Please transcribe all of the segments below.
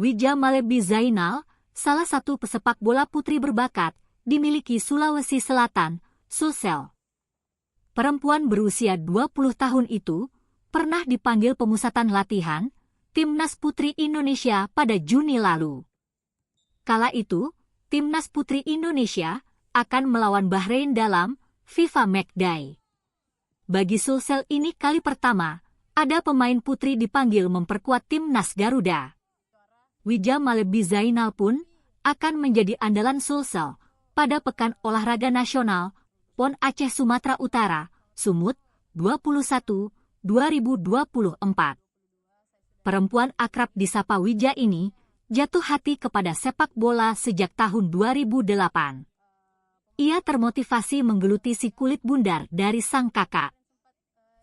Wija Malebi Zainal, salah satu pesepak bola putri berbakat, dimiliki Sulawesi Selatan, Sulsel. Perempuan berusia 20 tahun itu pernah dipanggil pemusatan latihan Timnas Putri Indonesia pada Juni lalu. Kala itu, Timnas Putri Indonesia akan melawan Bahrain dalam FIFA Matchday. Bagi Sulsel ini kali pertama, ada pemain putri dipanggil memperkuat Timnas Garuda. Wija Malebi Zainal pun akan menjadi andalan Sulsel pada Pekan Olahraga Nasional PON Aceh Sumatera Utara, Sumut, 21/2024. Perempuan akrab disapa Wija ini jatuh hati kepada sepak bola sejak tahun 2008. Ia termotivasi menggeluti si kulit bundar dari sang kakak.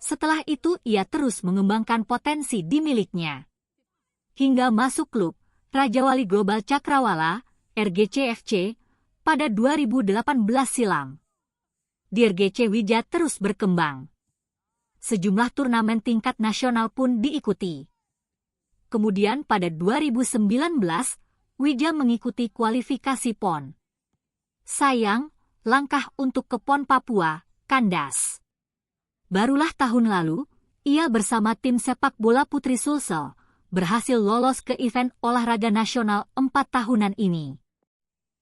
Setelah itu ia terus mengembangkan potensi di miliknya. Hingga masuk klub Raja Wali Global Cakrawala, RGC FC, pada 2018 silam. Di RGC Wija terus berkembang. Sejumlah turnamen tingkat nasional pun diikuti. Kemudian pada 2019, Wija mengikuti kualifikasi PON. Sayang, langkah untuk ke PON Papua kandas. Barulah tahun lalu, ia bersama tim sepak bola putri Sulsel berhasil lolos ke event olahraga nasional 4 tahunan ini.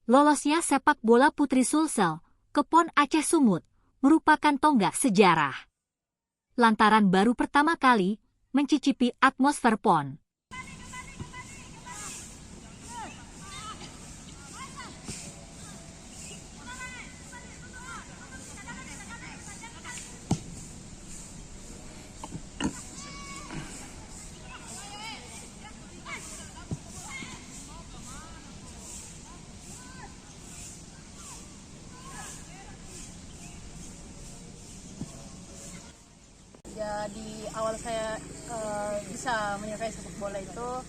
Lolosnya sepak bola putri Sulsel ke PON Aceh Sumut merupakan tonggak sejarah. Lantaran baru pertama kali mencicipi atmosfer PON. Di awal saya bisa menyukai sepak bola itu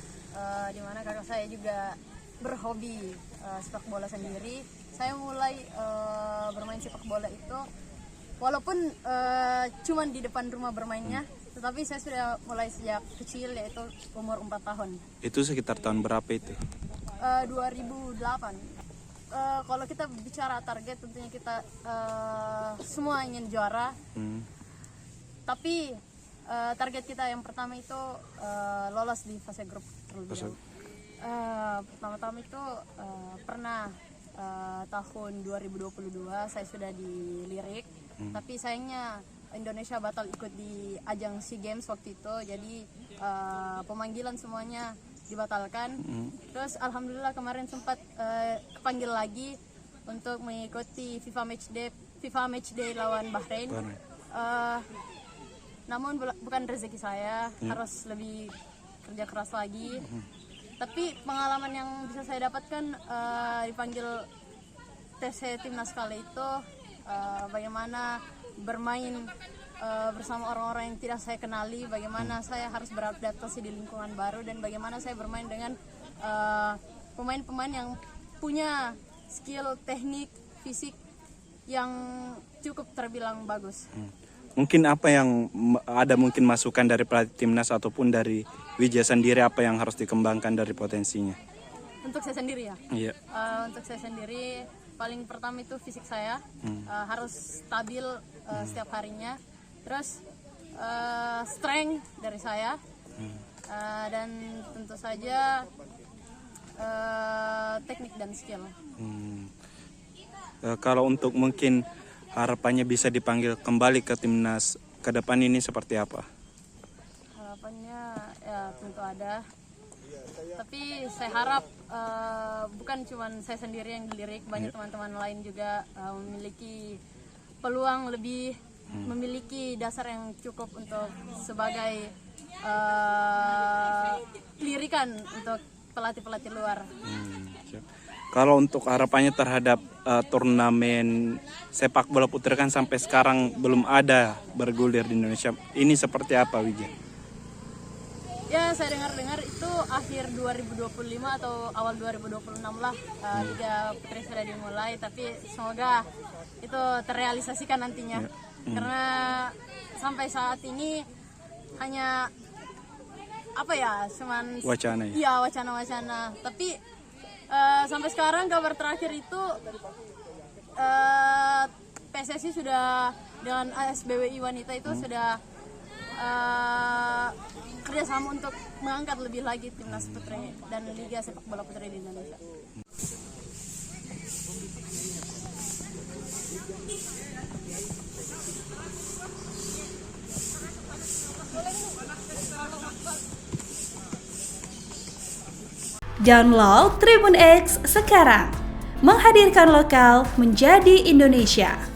di mana kakak saya juga berhobi sepak bola sendiri. Saya mulai bermain sepak bola itu walaupun cuman di depan rumah bermainnya, tetapi saya sudah mulai sejak kecil, yaitu umur 4 tahun. Itu sekitar tahun berapa itu? 2008. Kalau kita bicara target, tentunya kita semua ingin juara. Tapi target kita yang pertama itu lolos di fase grup terlebih dahulu. Pertama-tama itu pernah tahun 2022 saya sudah dilirik, tapi sayangnya Indonesia batal ikut di ajang SEA Games waktu itu, jadi pemanggilan semuanya dibatalkan. Terus alhamdulillah kemarin sempat kepanggil lagi untuk mengikuti FIFA Matchday lawan Bahrain. Namun bukan rezeki saya, harus lebih kerja keras lagi. Tapi pengalaman yang bisa saya dapatkan dipanggil TC Timnas kali itu, bagaimana bermain bersama orang-orang yang tidak saya kenali, bagaimana saya harus beradaptasi di lingkungan baru, dan bagaimana saya bermain dengan pemain-pemain yang punya skill teknik, fisik yang cukup terbilang bagus. Mungkin apa yang ada mungkin masukan dari pelatih timnas ataupun dari Wija sendiri, apa yang harus dikembangkan dari potensinya? Untuk saya sendiri ya? Iya. Untuk saya sendiri paling pertama itu fisik saya harus stabil setiap harinya. Terus strength dari saya dan tentu saja teknik dan skill. Kalau untuk mungkin harapannya bisa dipanggil kembali ke timnas ke depan ini seperti apa? Harapannya ya tentu ada. Tapi saya harap bukan cuma saya sendiri yang dilirik, banyak teman-teman lain juga memiliki peluang lebih, memiliki dasar yang cukup untuk sebagai lirikan untuk pelatih-pelatih luar. Kalau untuk harapannya terhadap turnamen sepak bola putri kan sampai sekarang belum ada bergulir di Indonesia. Ini seperti apa, Wija? Ya, saya dengar-dengar itu akhir 2025 atau awal 2026 lah Liga Putri sudah dimulai, tapi semoga itu terrealisasikan nantinya. Karena sampai saat ini hanya apa ya, cuman Wacana ya? Iya, wacana-wacana. Tapi sampai sekarang kabar terakhir itu PSSI sudah dengan ASBWI wanita itu sudah kerjasama untuk mengangkat lebih lagi timnas putri dan Liga Sepak Bola Putri di Indonesia. Download Tribun X sekarang, menghadirkan lokal menjadi Indonesia.